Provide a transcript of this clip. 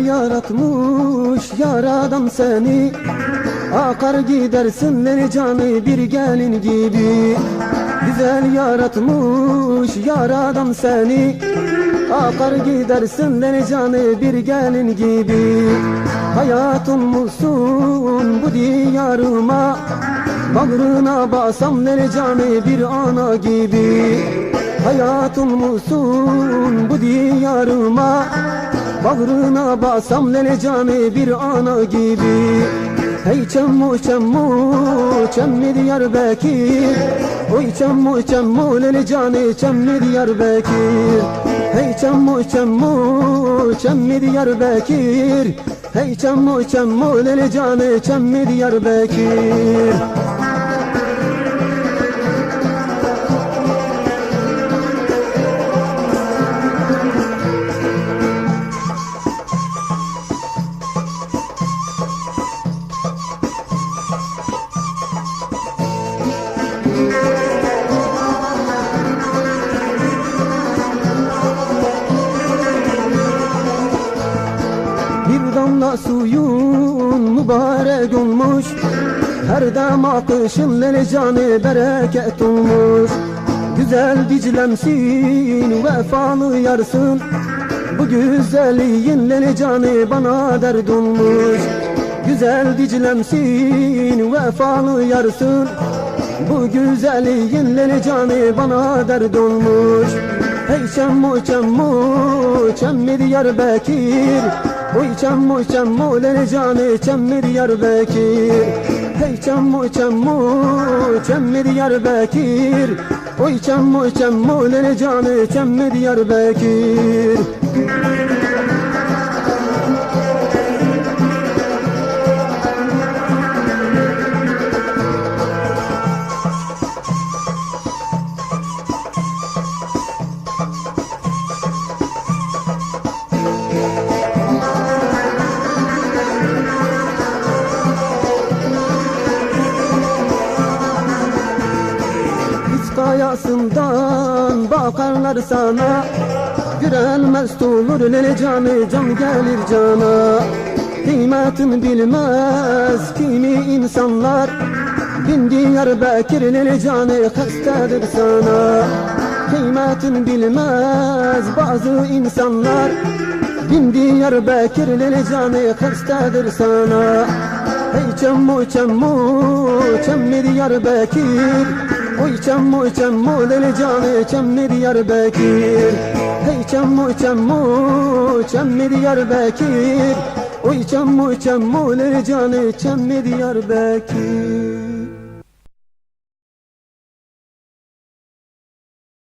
Yaratmış yaradan seni, akar gidersin beni canı bir gelin gibi. Güzel yaratmış yaradan seni, akar gidersin beni canı bir gelin gibi. Hayatım musun bu diyarıma, bağrına basam beni canı bir ana gibi. Hayatım musun bu diyarıma, bağrına basam lele canı bir ana gibi. Hey çemmu çemmu çemmi Diyarbakır, oy çemmu çemmu lele canı çemmi Diyarbakır. Hey çemmu çemmu çemmi Diyarbakır, hey çemmu çemmu lele canı çemmi Diyarbakır. Bir damla suyun mübarek olmuş, her dem akışın lele canı bereket olmuş. Güzel Diclemsin, vefalı yarsın, bu güzelliğin lele canı bana dert olmuş. Güzel Diclemsin, vefalı yarsın, bu güzelliğin lele canı bana dert olmuş. Hey çemmu çemmu çemmi Diyarbakır, oy çemmu çemmu lele canı çemmi Diyarbakır. Hey çemmu çemmu çemmi Diyarbakır, oy çemmu çemmu lele canı çemmi Diyarbakır. Kayasından bakarlar sana, görelmez olur lele canı can gelir cana. Kıymetini bilmez kimi insanlar, bin Diyarbakır lele canı hastadır sana. Kıymetini bilmez bazı insanlar, bin Diyarbakır lele canı hastadır sana. Hey çemmu çemmu çemmi Diyarbakır, oy çemmu çemmu lele canı çemmi Diyarbakır. Hey çemmu çemmu çemmi Diyarbakır, oy çemmu çemmu lele canı çemmi Diyarbakır.